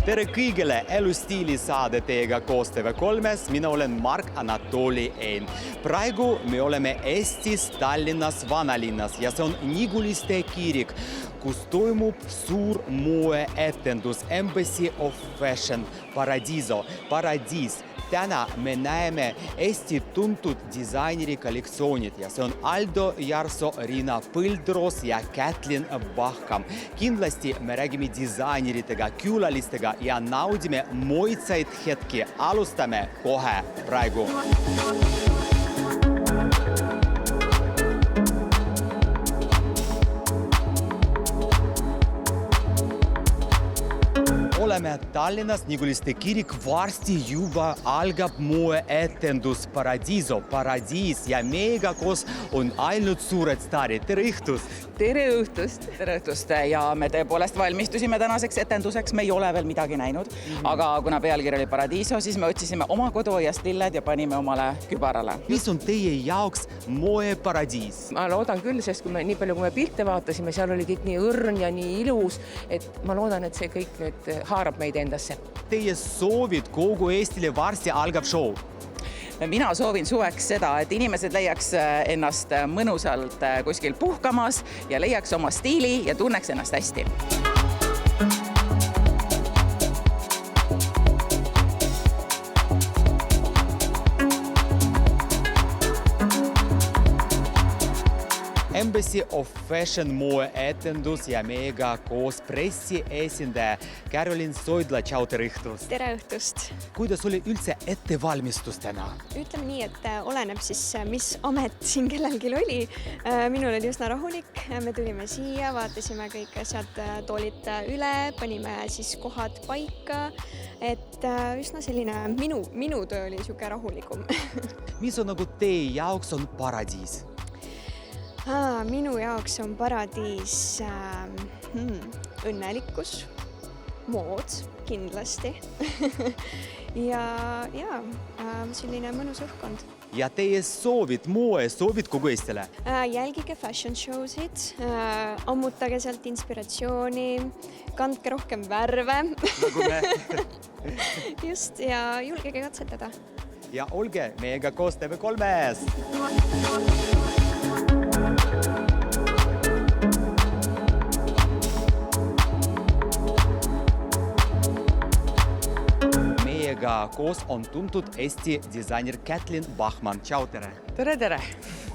Tere kõigile elustiili saade teiega koos TV3-s. Mina olen Mark Anatoli Ein. Praegu me oleme Eestis Tallinnas vanalinnas ja see on Niguliste kirik, kus toimub suur moeetendus Embassy of Fashion Paradiso. Paradiis. Täna me näeme Eesti tuntud disaineri kollektsioonid ja see on Aldo Jarso, Riina Põldroos ja Kätlin Bachkam. Kindlasti me räägime disaineritega, külalistega ja naudime moitsaid hetki. Alustame kohe praegu. Oleme Tallinnas, Niguliste kirik, varsti juba algab moeetendus Paradiso, Paradiis ja meiega koos on ainult suured staarid. Tere õhtust! Tere õhtust! Tere õhtust! Ja me tõepoolest valmistusime tänaseks etenduseks, me ei ole veel midagi näinud, aga kuna pealkiri oli Paradiso, siis me otsisime oma koduaiast lilled ja panime omale kübarale. Mis on teie jaoks moeparadiis? Ma loodan küll, sest kui me nii palju, kui me pilte vaatasime, seal oli kõik nii õrn ja nii ilus, et ma loodan, et see kõik nüüd haarab meid endasse. Teie soovid kogu Eestile varsti algab show? Mina soovin suveks seda, et inimesed leiaks ennast mõnusalt kuskil puhkamas ja leiaks oma stiili ja tunneks ennast hästi. Embassy of Fashion moeetendus ja meiega koos pressiesindaja Carolyn Soidla. Tšau, tere õhtust! Tere õhtust! Kuidas oli üldse ettevalmistus täna? Ütleme nii, et oleneb siis, mis amet siin kellelgi oli. Minul oli üsna rahulik. Me tulime siia, vaatasime kõik asjad toolid üle, panime siis kohad paika. Et üsna selline minu töö oli siuke rahulikum. Mis on nagu teie jaoks on paradiis? Minu jaoks on paradiis õnnelikkus, mood kindlasti ja selline mõnus õhkkond. Ja teie soovid, soovid kogu Eestile? Jälgige fashion show'sid, ammutage sealt inspiratsiooni, kandke rohkem värve. Just, ja julgege katsetada. Ja olge meiega koos TV3-s! Meiega koos on tuntud Eesti disainer Kätlin Bachkam. Tšau, tere! Tere, tere!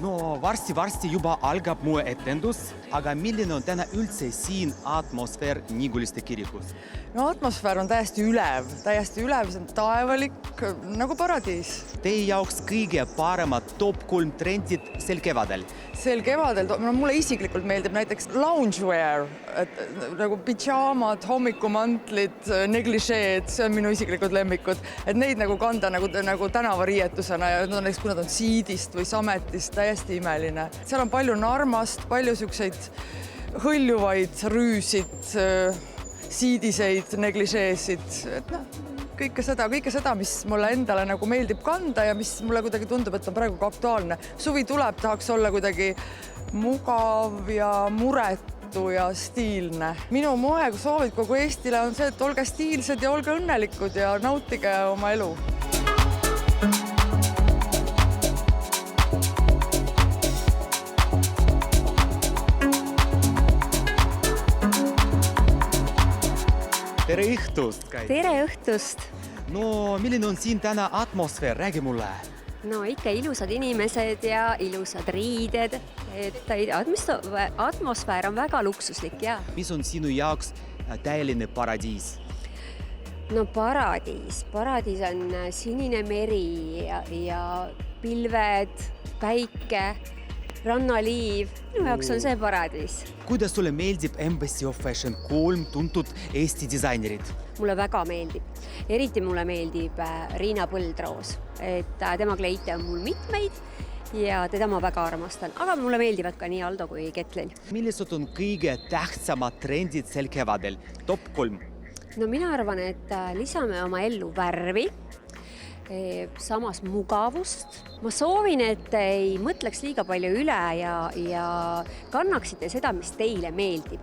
No varsti juba algab moeetendus, aga milline on täna üldse siin atmosfäär Niguliste kirikus? No atmosfäär on täiesti ülev, see on taevalik nagu paradiis. Teie jaoks kõige paremad top 3 trendid sel kevadel? Sel kevadel, mulle isiklikult meeldib näiteks loungewear, et nagu pidžaamad, hommikumantlid, neglišeed, see on minu isiklikud lemmikud, et neid nagu kanda nagu tänavariietusena ja näiteks kui nad on siidist või sametist, täiesti imeline. Seal on palju narmast, palju siukseid hõljuvaid rüüsid, siidiseid, neglišeesid, et kõike seda, mis mulle endale nagu meeldib kanda ja mis mulle kuidagi tundub, et on praegu ka aktuaalne. Suvi tuleb, tahaks olla kuidagi mugav ja muretu ja stiilne. Minu moe soovid kogu Eestile on see, et olge stiilsed ja olge õnnelikud ja nautige oma elu. Tere õhtust! Tere õhtust! No milline on siin täna atmosfäär? Räägi mulle! No ikka ilusad inimesed ja ilusad riided. Atmosfäär on väga luksuslik, ja. Mis on sinu jaoks täieline paradiis? No paradiis on sinine meri ja pilved, päike, rannaliiv. Minu jaoks on see paradiis. Kuidas sulle meeldib Embassy of Fashion 3 tuntud Eesti disainerid? Mulle väga meeldib. Eriti mulle meeldib Riina Põldroos. Et tema kleite on mul mitmeid ja teda ma väga armastan. Aga mulle meeldivad ka nii Aldo kui Kätlin. Millised on kõige tähtsamad trendid sel kevadel? Top 3? No mina arvan, et lisame oma ellu värvi, samas mugavust. Ma soovin, et ei mõtleks liiga palju üle ja kannaksite seda, mis teile meeldib.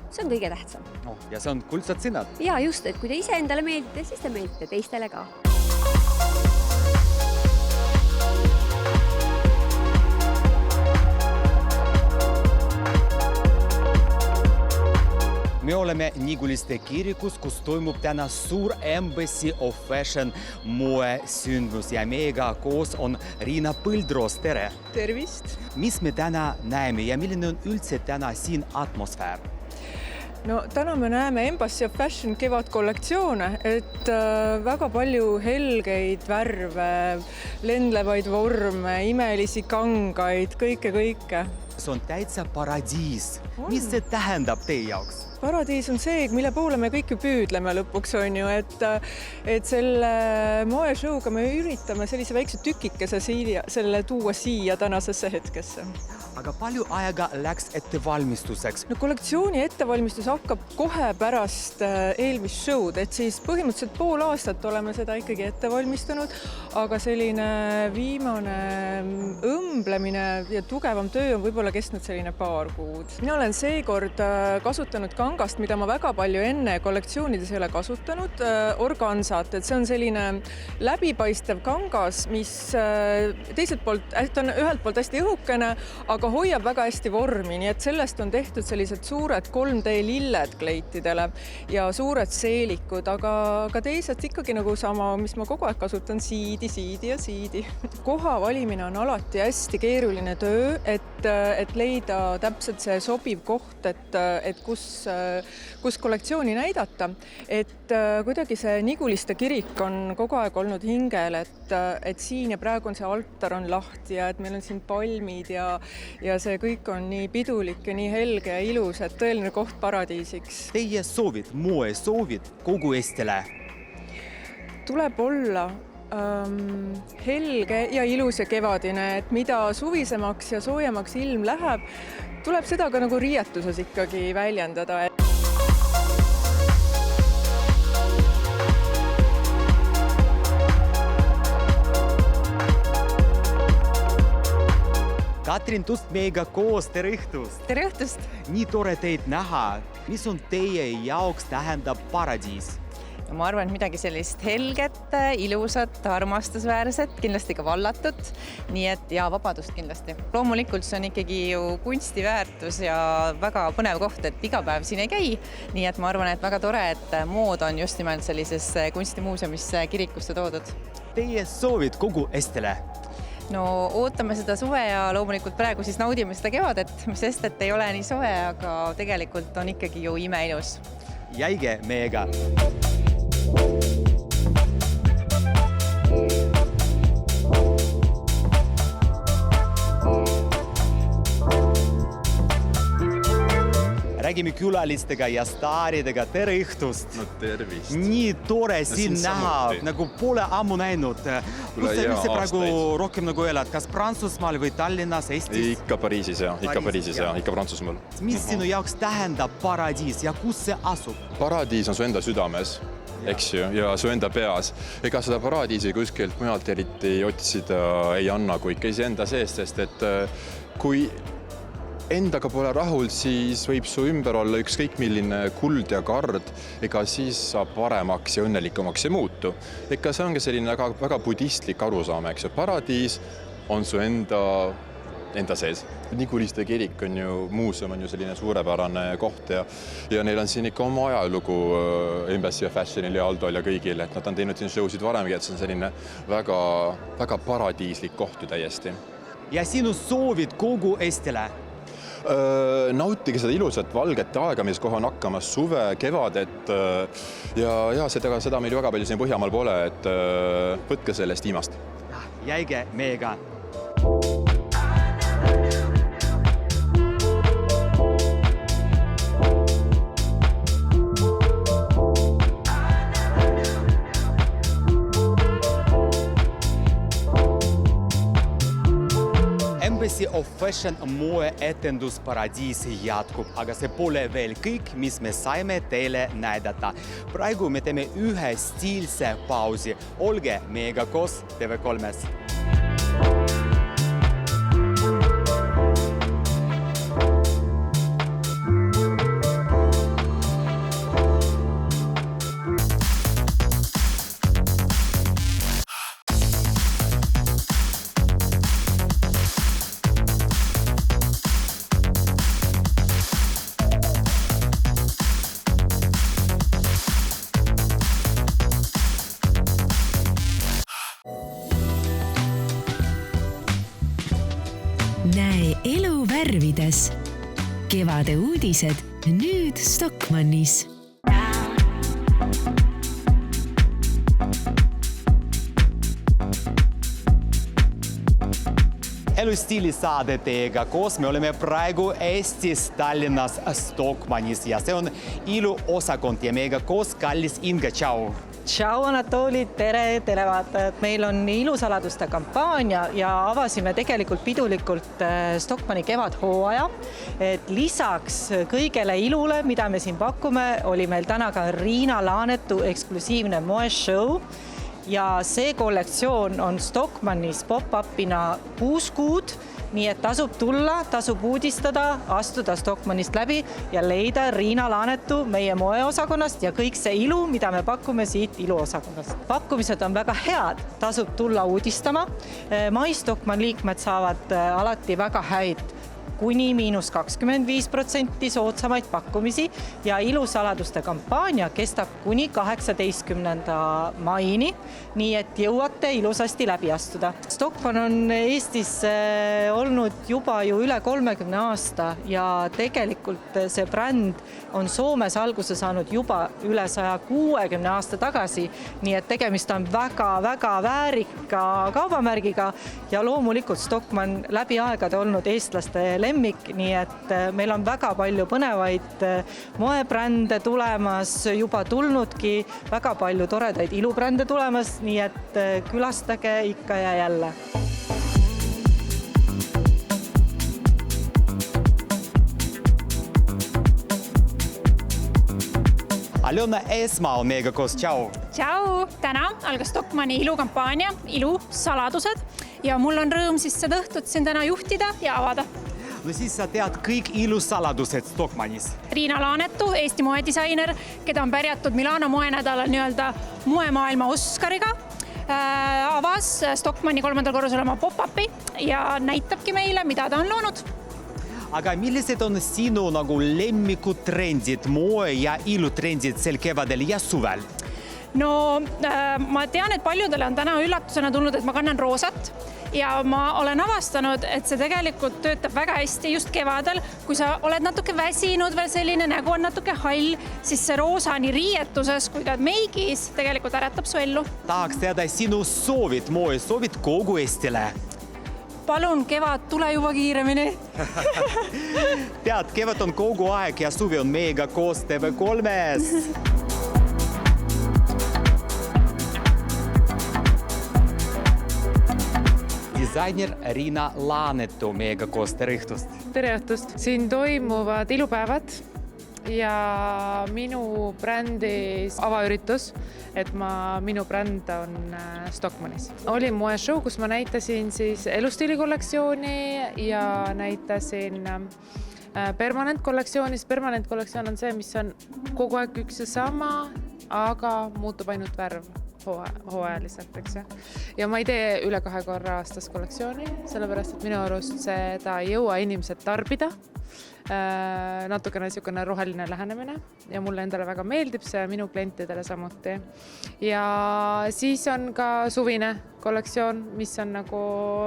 see on kõige tähtsam. Ja see on kuldsed sõnad. Ja just, et kui te ise endale meeldite, siis te meeldite teistele ka. Me oleme Niguliste kirikus, kus toimub täna suur Embassy of Fashion moesündmus ja meiega koos on Riina Põldroos, tere! Tervist! Mis me täna näeme ja milline on üldse täna siin atmosfäär? No täna me näeme Embassy of Fashion kevadkollektsioone, et väga palju helgeid värve, lendlevaid vorme, imelisi kangaid, kõike. See on täitsa paradiis. Mis see tähendab teie jaoks? Paradiis on see, mille poole me kõik ju püüdleme lõpuks on ju, et selle moeshowga me üritame sellise väikse tükikese selle tuua siia tänasesse hetkesse. Aga palju aega läks ettevalmistuseks? No kollektsiooni ettevalmistus hakkab kohe pärast eelmist show'd, et siis põhimõtteliselt pool aastat oleme seda ikkagi ettevalmistanud, aga selline viimane õmblemine ja tugevam töö on võib-olla kestnud selline paar kuud. Mina olen seekord kasutanud kangast, mida ma väga palju enne kollektsioonides ei ole kasutanud, organsat, et see on selline läbipaistev kangas, mis teiselt poolt, ta on ühelt poolt hästi õhukene, aga hoiab väga hästi vormi, nii et sellest on tehtud sellised suured 3D lilled kleitidele ja suured seelikud, aga teised ikkagi nagu sama, mis ma kogu aeg kasutan, siidi. Koha valimine on alati hästi keeruline töö, et leida täpselt see sobiv koht, et kus kollektsiooni näidata. Et kuidagi see Niguliste kirik on kogu aeg olnud hingel, et siin ja praegu on see altar on lahti ja et meil on siin palmid ja see kõik on nii pidulik ja nii helge ja ilus, et tõeline koht paradiisiks. Teie soovid, moesoovid kogu Eestile? Tuleb olla helge ja ilus ja kevadine, et mida suvisemaks ja soojemaks ilm läheb, tuleb seda ka nagu riietuses ikkagi väljendada. Katrin Tust meiega koos, tere õhtust! Tere õhtust! Nii tore teid näha. Mis on teie jaoks tähendab paradiis? Ma arvan, et midagi sellist helget, ilusat, armastusväärset, kindlasti ka vallatut, nii et ja vabadust kindlasti. Loomulikult see on ikkagi ju kunstiväärtus ja väga põnev koht, et iga päev siin ei käi, nii et ma arvan, et väga tore, et mood on just nimelt sellises kunstimuuseumisse kirikusse toodud. Teie soovid kogu Eestile? No ootame seda suve ja loomulikult praegu siis naudime seda kevadet, mis sest, et ei ole nii soe, aga tegelikult on ikkagi ju imeilus. Jäige meiega! Räägime külalistega ja staaridega, tere õhtust! No tervist! Nii tore siin näha, nagu pole ammu näinud. Kus sa üldse praegu rohkem nagu elad, kas Prantsusmaal või Tallinnas, Eestis? Ikka Pariisis ja, ikka Prantsusmaal. Mis sinu jaoks tähendab paradiis ja kus see asub? Paradiis on su enda südames, eks ju, ja su enda peas. Ega seda paradiisi kuskilt mujalt eriti otsida ei anna, kui ikka iseenda sees, sest et kui endaga pole rahul, siis võib su ümber olla ükskõik milline kuld ja kard, ega siis saab paremaks ja õnnelikumaks ei muutu. Ega see ongi selline väga budistlik arusaam, eks ju. Paradiis on su enda sees. Niguliste kirik on ju, muuseum on ju selline suurepärane koht ja neil on siin ikka oma ajalugu Embassy of Fashionil ja Aldol ja kõigil, et nad on teinud siin showsid varemgi, et see on selline väga paradiislik koht ju täiesti. Ja sinu soovid kogu Eestile? Nautige seda ilusat valget aega, mis kohe on hakkamas suve, kevadet ja seda meil väga palju siin Põhjamaal pole, et võtke sellest viimast. Jäige meiega! Embassy of Fashion moeetendus Paradiis jätkub, aga see pole veel kõik, mis me saime teile näidata. Praegu me teeme ühe stiilse pausi. Olge meiega koos TV3-s. värvides. Kevade uudised nüüd Stockmannis. Elustiilisaade teiega koos. Me oleme praegu Eestis Tallinnas Stockmannis ja see on iluosakond ja meiega koos kallis Inga. Tšau! Tšau Anatoli, tere televaatajad! Meil on ilusaladuste kampaania ja avasime tegelikult pidulikult Stockmanni kevadhooaja. Et lisaks kõigele ilule, mida me siin pakume, oli meil täna ka Riina Laanetu eksklusiivne moeshow. Ja see kollektsioon on Stockmannis pop-upina 6 kuud, nii et tasub tulla, tasub uudistada, astuda Stockmannist läbi ja leida Riina Laanetu meie moeosakonnast ja kõik see ilu, mida me pakume siit iluosakonnast. Pakkumised on väga head, tasub tulla uudistama. Stockmann liikmed saavad alati väga häid kuni -25% soodsamaid pakkumisi ja ilusaladuste kampaania kestab kuni 18. maini, nii et jõuate ilusasti läbi astuda. Stockmann on Eestis olnud juba ju üle 30 aasta ja tegelikult see bränd on Soomes alguse saanud juba üle 160 aasta tagasi, nii et tegemist on väga-väga väärika kaubamärgiga ja loomulikult Stockmann läbi aegade olnud eestlaste lemmik, nii et meil on väga palju põnevaid moebrände tulemas, juba tulnudki väga palju toredaid ilubrände tulemas, nii et külastage ikka ja jälle. Aljona Eesmaa on meiega koos. Tšau! Tšau! Täna algas Stockmanni ilukampaania Ilusaladused ja mul on rõõm siis seda õhtut siin täna juhtida ja avada. No siis sa tead kõik ilusaladused Stockmannis. Riina Laanetu, Eesti moedisainer, keda on pärjatud Milano moenädalal nii-öelda moemaailma Oscariga, avas Stockmanni 3. korrusel oma pop-upi ja näitabki meile, mida ta on loonud. Aga millised on sinu lemmikutrendid, moe- ja ilutrendid sel kevadel ja suvel? No ma tean, et paljudele on täna üllatusena tulnud, et ma kannan roosat ja ma olen avastanud, et see tegelikult töötab väga hästi just kevadel. Kui sa oled natuke väsinud või selline nägu on natuke hall, siis see roosa nii riietuses kui ka meigis tegelikult äratab su ellu. Tahaks teada sinu soovid, moesoovid kogu Eestile. Palun, kevad, tule juba kiiremini. Tead, kevad on kogu aeg ja suvi on meiega koos TV3-s. Disainer Riina Laanetu meiega koos. Tere õhtust! Tere õhtust! Siin toimuvad ilupäevad ja minu brändis avaüritus, et minu bränd on Stockmannis. Oli moeshow, kus ma näitasin siis elustiilikollektsiooni ja näitasin permanent kollektsioonist. Permanent kollektsioon on see, mis on kogu aeg üks ja sama, aga muutub ainult värv hooajaliselt, eks ju. Ja ma ei tee üle 2 korra aastas kollektsiooni, sellepärast, et minu arust seda ei jõua inimesed tarbida. Natukene niisugune roheline lähenemine ja mulle endale väga meeldib see, minu klientidele samuti. Ja siis on ka suvine kollektsioon, mis on nagu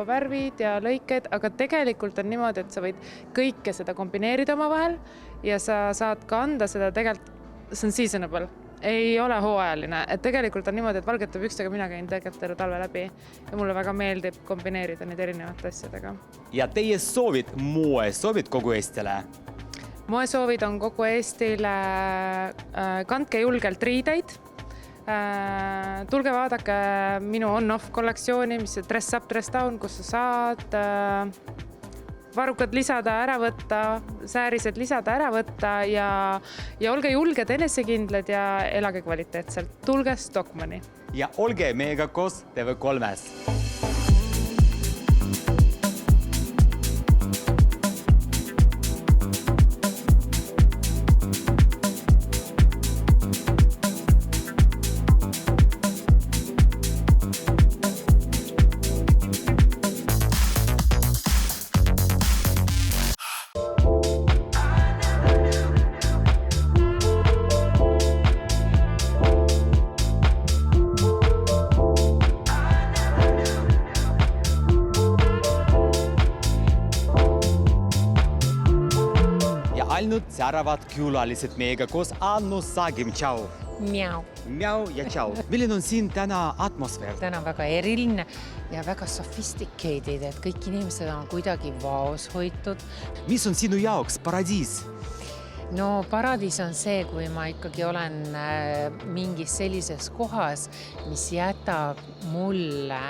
värvid ja lõiked, aga tegelikult on niimoodi, et sa võid kõike seda kombineerida oma vahel ja sa saad ka anda seda tegelikult, see on seasonable. Ei ole hooajaline, et tegelikult on niimoodi, et valgete pükstega mina käin tegelikult talve läbi ja mulle väga meeldib kombineerida neid erinevate asjadega. Ja teie soovid, moesoovid kogu Eestile? Moesoovid on kogu Eestile, kandke julgelt riideid. Tulge vaadake minu on-off kollektsiooni, mis on dress up, dress down, kus sa saad varukad lisada, ära võtta, säärised lisada, ära võtta ja olge julged, enesekindlad ja elage kvaliteetselt. Tulge Stockmanni. Ja olge meiega koos TV3-s. nüüd säravad külalised meiega koos Annu Sagim, tšau! Miau. Miau ja tšau! Milline on siin täna atmosfäär? Täna on väga eriline ja väga sophisticated, et kõik inimesed on kuidagi vaos hoitud. Mis on sinu jaoks paradiis? No paradiis on see, kui ma ikkagi olen mingis sellises kohas, mis jätab mulle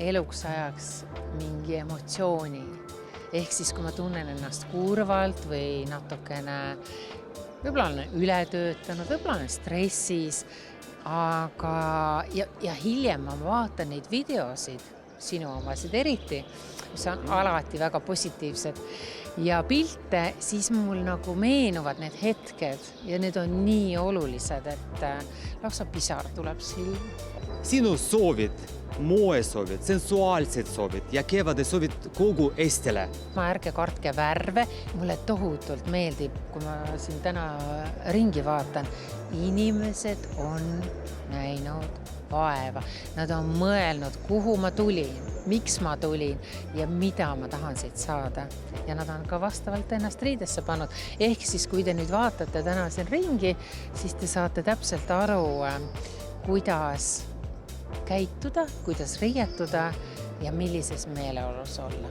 eluks ajaks mingi emotsiooni. Ehk siis, kui ma tunnen ennast kurvalt või natukene, võib-olla olen ületöötanud, võib-olla olen stressis, aga ja hiljem ma vaatan neid videosid, sinu omasid eriti, mis on alati väga positiivsed ja pilte, siis mul nagu meenuvad need hetked ja need on nii olulised, et lausa pisar tuleb silm. Sinu soovid, moesoovid, sensuaalsed soovid ja kevade soovid kogu Eestile. Ma ärge kartke värve, mulle tohutult meeldib, kui ma siin täna ringi vaatan, inimesed on näinud vaeva. Nad on mõelnud, kuhu ma tulin, miks ma tulin ja mida ma tahan siit saada. Ja nad on ka vastavalt ennast riidesse pannud. Ehk siis, kui te nüüd vaatate täna siin ringi, siis te saate täpselt aru, kuidas käituda, kuidas riietuda ja millises meeleolus olla.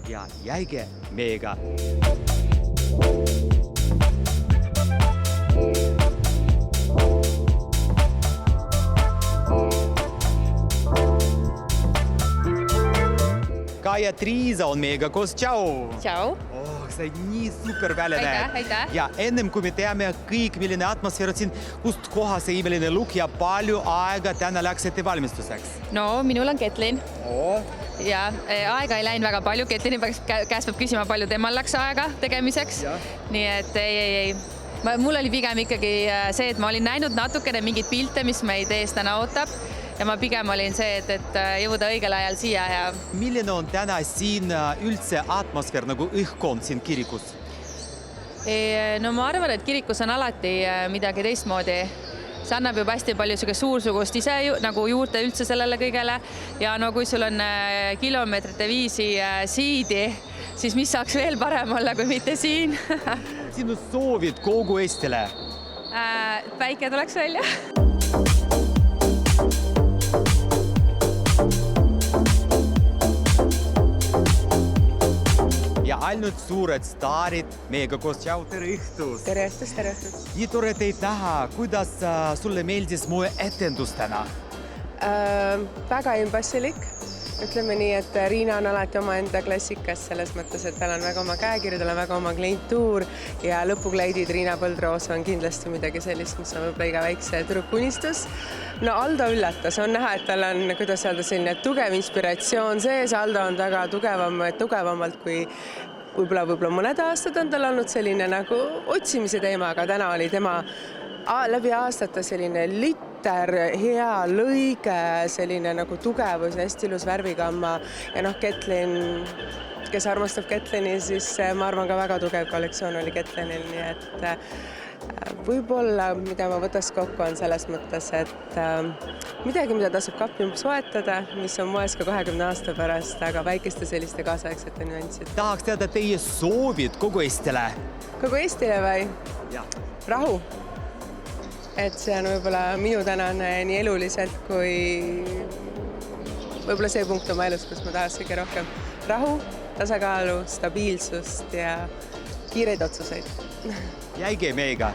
Ja jääge meiega! Kaia Triisa on meiega koos, tšau! Tšau! Sa nii super välja näed. Aitäh! Ja ennem kui me teame kõik, milline atmosfäär siin, kust koha see imeline luk ja palju aega täna läks ettevalmistuseks? No, minul on Ketlin. Ja aega ei läinud väga palju. Ketlini käest peab küsima, palju temal läks aega tegemiseks. Nii et ei. Mul oli pigem ikkagi see, et ma olin näinud natukene mingid pilte, mis meid ees täna ootab. Ja ma pigem olin see, et jõuda õigel ajal siia. Ja... Milline on täna siin üldse atmosfäär, nagu õhkkond siin kirikus? No ma arvan, et kirikus on alati midagi teistmoodi. See annab juba hästi palju suursugust ise nagu juurde üldse sellele kõigele. Ja no kui sul on kilomeetrite viisi siidi, siis mis saaks veel parem olla, kui mitte siin? Sinu soovid kogu Eestile? Päike tuleks välja. Ja ainult suured staarid meiega koos, tšau, tere õhtust! Tere õhtust, tere õhtust! Nii tore teid näha, kuidas sulle meeldis moe etendus täna? Väga imbasilik. Ütleme nii, et Riina on alati oma enda klassikas selles mõttes, et tal on väga oma käekirja, tal on väga oma klientuur ja lõpukleidid Riina Põldroos on kindlasti midagi sellist, mis on võib-olla iga väikse tüdrukunistus. No Aldo üllatas, on näha, et tal on, kuidas öelda, selline tugev inspiratsioon sees. Aldo on väga tugevamalt kui võib-olla mõned aastad on tal olnud selline nagu otsimise teema, aga täna oli tema läbi aastate selline litter, hea lõige, selline nagu tugevus, hästi ilus värvigamma ja noh, Ketlin, kes armastab Ketlini, siis ma arvan ka väga tugev kollektsioon oli Ketlinil, nii et võib-olla, mida ma võtaks kokku on selles mõttes, et midagi, mida tasub kappi soetada, mis on moes ka 20 aasta pärast, aga väikeste selliste kaasaegsete nüanssid. Tahaks teada teie soovid kogu Eestile? Kogu Eestile või? Rahu. Et see on võib-olla minu tänane nii eluliselt kui võib-olla see punkt oma elus, kus ma tahaks kõige rohkem rahu, tasakaalu, stabiilsust ja kiireid otsuseid. Jäige meiega!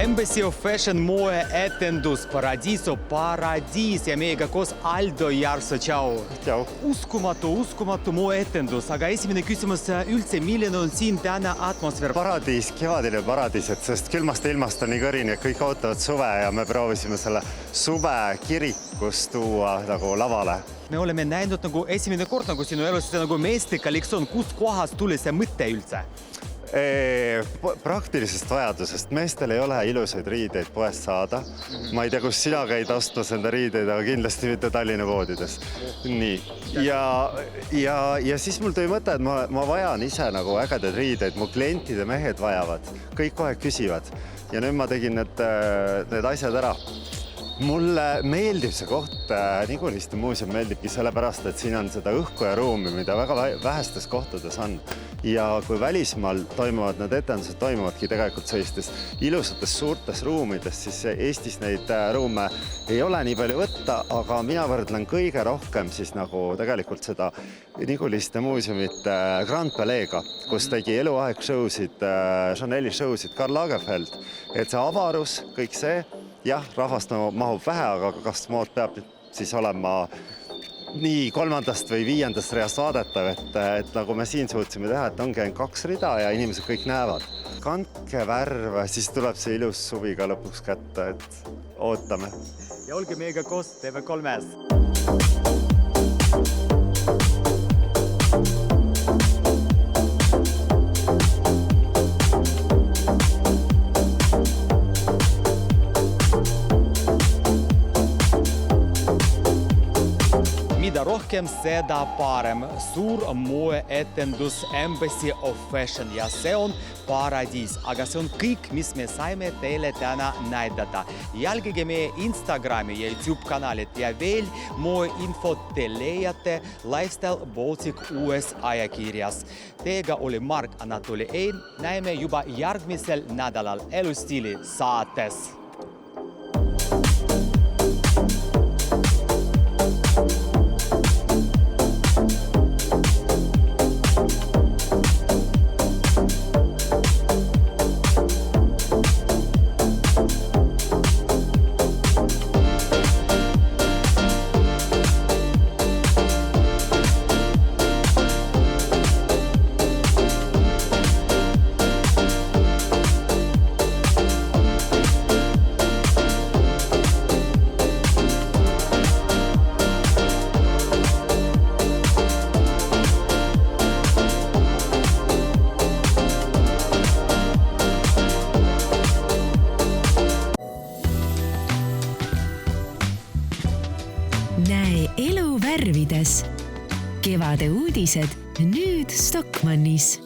Embassy of Fashion moe etendus Paradiso Paradiis ja meiega koos Aldo Jarso, tšau! Tšau! Uskumatu moe etendus, aga esimene küsimus üldse, milline on siin täna atmosfäär? Paradiis, kevadine paradiis, sest külmast ilmast on nii kõrini, et kõik ootavad suve ja me proovisime selle suve kirikus tuua nagu lavale. Me oleme näinud nagu esimene kord nagu sinu elus, nagu meeste kollektsioon, kus kohas tuli see mõte üldse? Praktilisest vajadusest. Meestel ei ole ilusaid riideid poest saada. Ma ei tea, kus sina käid ostmas enda riideid, aga kindlasti mitte Tallinna poodides. Nii. Ja siis mul tõi mõte, et ma vajan ise nagu ägedaid riideid. Mu klientide mehed vajavad. Kõik kohe küsivad. Ja nüüd ma tegin need asjad ära. mulle meeldib see koht, Niguliste muuseum meeldibki sellepärast, et siin on seda õhku ja ruumi, mida väga vähestes kohtades on. Ja kui välismaal toimuvad need etendused, toimuvadki tegelikult sellistes ilusates suurtes ruumides, siis Eestis neid ruume ei ole nii palju võtta, aga mina võrdlen kõige rohkem siis nagu tegelikult seda Niguliste muuseumit Grand Paleega, kus tegi eluaeg showsid, Chanel'i showsid Karl Lagerfeld. Et see avarus, kõik see, jah, rahvast mahub vähe, aga kas mood peab siis olema nii 3. või 5. reast vaadatav, et nagu me siin suutsime teha, et ongi ainult 2 rida ja inimesed kõik näevad. Kandke värve, siis tuleb see ilus suvi ka lõpuks kätte, et ootame. Ja olge meiega koos TV3-s. Mida rohkem seda parem. Suur moeetendus Embassy of Fashion ja see on paradiis, aga see on kõik, mis me saime teile täna näidata. Jälgige meie Instagrami ja YouTube kanalit ja veel moeinfot te leiate Lifestyle Baltic uues ajakirjas. Teiega oli Mark Anatoli Ein. Näeme juba järgmisel nädalal Elustiili saates. Näe elu värvides. Kevade uudised nüüd Stockmannis.